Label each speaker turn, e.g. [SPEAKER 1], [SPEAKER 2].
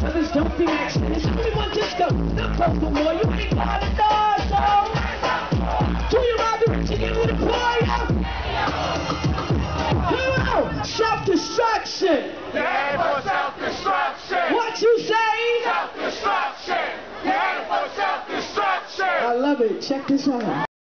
[SPEAKER 1] Others don't be action. It's only one disco. Not both no more. You ain't got a dog, so. Do you mind the rich again with a fire? Hello! Self-destruction!
[SPEAKER 2] Yeah, for self-destruction!
[SPEAKER 1] What you say?
[SPEAKER 2] Self-destruction! Yeah, for self-destruction!
[SPEAKER 1] I love it. Check this out.